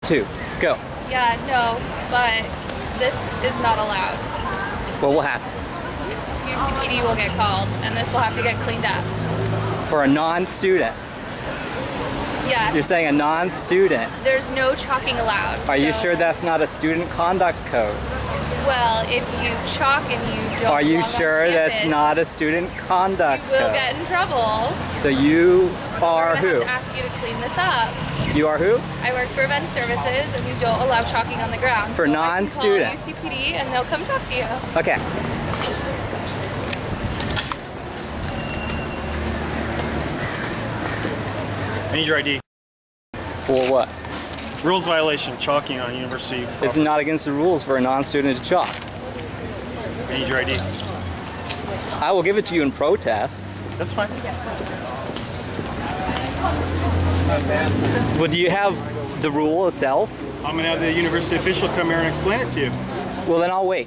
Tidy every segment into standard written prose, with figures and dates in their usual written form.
2, go. Yeah, no, but this is not allowed. What will happen? UCPD will get called, and this will have to get cleaned up. For a non-student? Yes. You're saying a non-student? There's no chalking allowed. Are you sure that's not a student conduct code? Well, if you chalk and you don't Are you belong on sure that's campus, not a student conduct you will code? get in trouble. So you are We're gonna who? have to ask you to clean this up. You are who? I work for event services, and we don't allow chalking on the ground. For so non-students. I can call UCPD, and they'll come talk to you. Okay. I need your ID. For what? Rules violation, chalking on university property. It's not against the rules for a non-student to chalk. I need your ID. I will give it to you in protest. That's fine. Well, do you have the rule itself? I'm going to have the university official come here and explain it to you. Well, then I'll wait.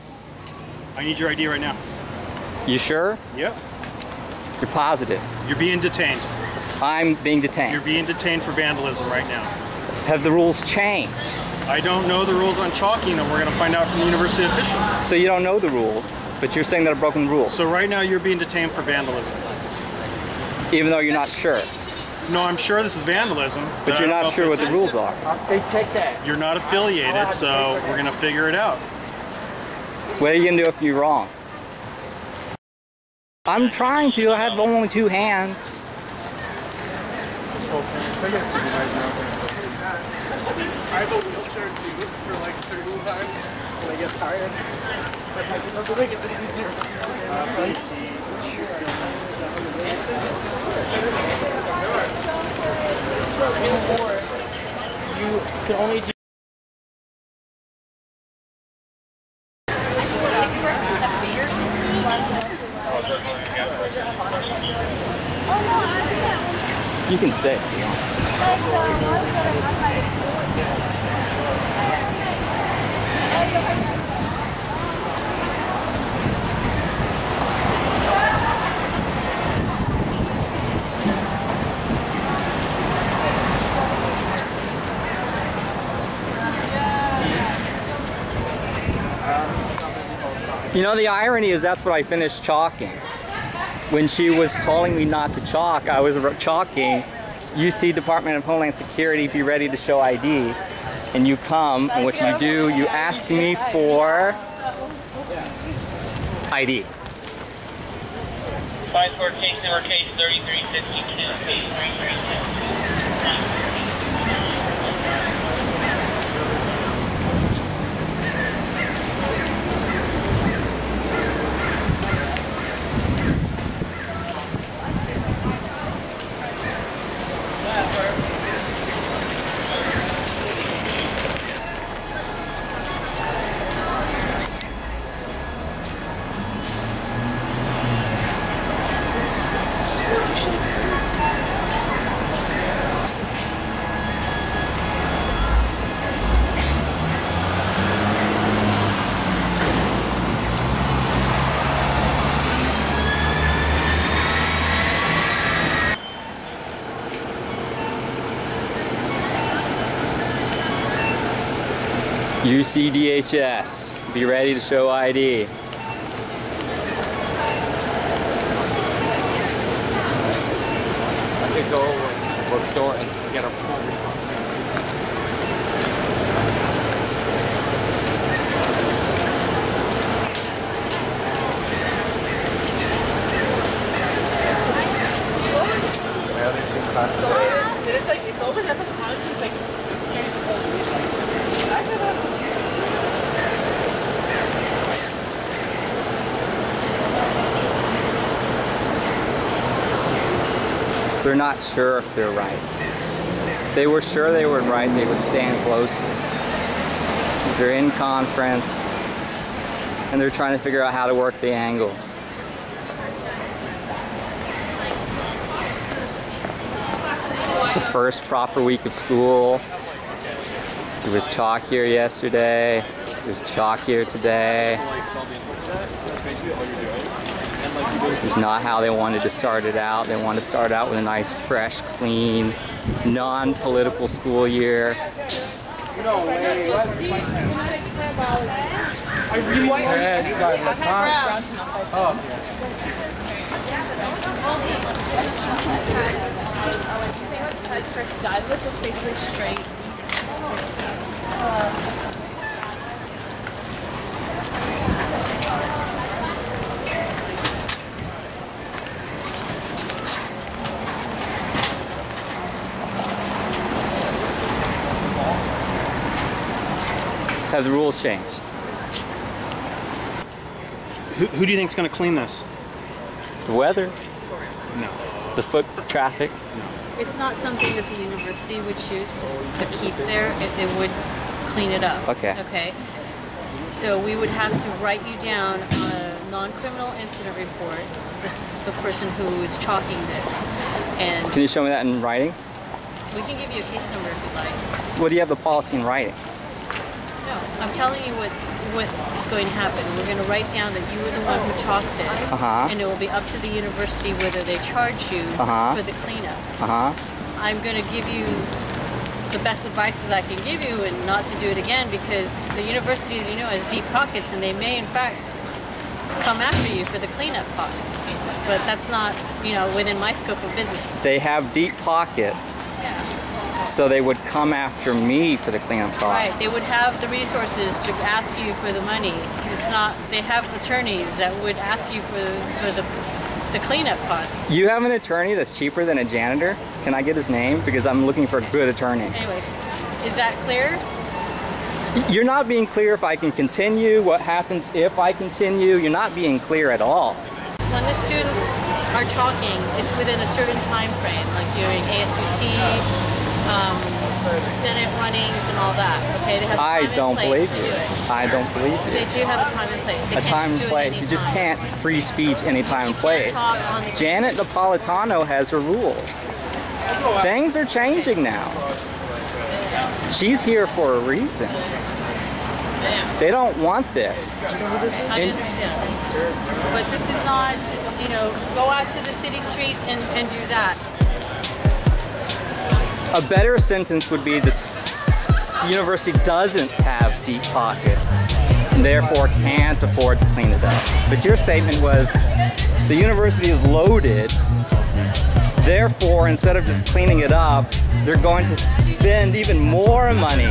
I need your ID right now. You sure? Yep. You're positive? You're being detained. I'm being detained. You're being detained for vandalism right now. Have the rules changed? I don't know the rules on chalking, and we're going to find out from the university official. So you don't know the rules, but you're saying that I've broken the rules? So right now you're being detained for vandalism. Even though you're not sure? No, I'm sure this is vandalism. But you're not sure what the rules are? Hey, check that. You're not affiliated, so we're going to figure it out. What are you going to do if you're wrong? I'm trying to. I have only 2 hands. I have a wheelchair too for like certain times when I get tired. But it doesn't make it any easier. You can only do. You can stay if you want. You know, the irony is that's what I finished chalking. When she was telling me not to chalk, I was chalking UC Department of Homeland Security, be ready to show ID. And you come, and what you do, you ask me for ID. 5-4 case number case 3352, case 332. UC-DHS, be ready to show ID. I could go over to the bookstore and get a phone. My other 2 classes. It's like, it's always at the time, it's like, They're not sure if they're right. If they were sure they were right, they would stand closer. They're in conference, and they're trying to figure out how to work the angles. This is the first proper week of school. It was chalk here yesterday. It was chalk here today. This is not how they wanted to start it out. They want to start out with a nice, fresh, clean, non-political school year. No way. I really want to guys. Oh. First dive was just basically straight. Have the rules changed? Who do you think's going to clean this? The weather? No. The foot traffic? It's not something that the university would choose to keep there. It would clean it up. Okay. Okay. So we would have to write you down on a non-criminal incident report, the person who is chalking this. And Can you show me that in writing? we can give you a case number if you'd like. What do you have the policy in writing? No, I'm telling you what is going to happen. We're going to write down that you were the one who chalked this, and it will be up to the university whether they charge you for the cleanup. I'm going to give you the best advice that I can give you and not to do it again, because the university, as you know, has deep pockets and they may in fact come after you for the cleanup costs. But that's not, you know, within my scope of business. They have deep pockets. Yeah. So they would come after me for the cleanup costs. Right, they would have the resources to ask you for the money. It's not, they have attorneys that would ask you for the cleanup costs. You have an attorney that's cheaper than a janitor? Can I get his name? Because I'm looking for a good attorney. Anyways, is that clear? You're not being clear if I can continue, what happens if I continue. You're not being clear at all. When the students are chalking, it's within a certain time frame, like during ASUC, Senate runnings and all that. Okay, they have a time I don't and place believe you. to do it. I don't believe you. They do have a time and place. They A can't time just and do it place. You just anytime. can't free speech any time and You can't place. talk on the Janet Napolitano has her rules. Things are changing now. She's here for a reason. They don't want this. I understand. But this is not, you know, go out to the city streets and do that. A better sentence would be the university doesn't have deep pockets and therefore can't afford to clean it up. But your statement was the university is loaded, therefore instead of just cleaning it up, they're going to spend even more money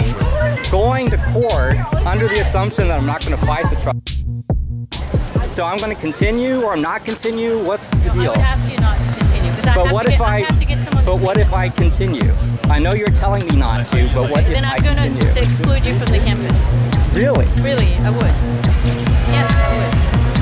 going to court under the assumption that I'm not going to fight the trial. So I'm going to continue or I'm not continue? What's the deal? I would ask you not to continue because I have to get someone. But what if I continue? I know you're telling me not to, but what if then I I'm going continue? to exclude you from the campus. Really? Really, I would. Yes, I would.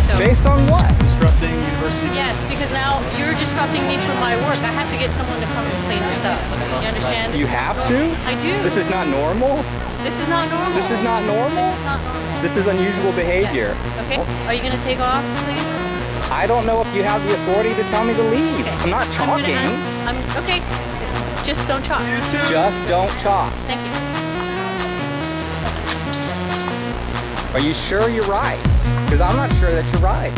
So, based on what? Disrupting university. yes, because now you're disrupting me from my work. I have to get someone to come and clean this up. You understand? You have to? I do. This is not normal? This is not normal. This is not normal? This is not normal. This is unusual behavior. Yes. Okay. Are you going to take off, please? I don't know if you have the authority to tell me to leave. Okay. I'm not chalking. Okay. Just don't chalk. Just don't chalk. Thank you. Are you sure you're right? Because I'm not sure that you're right.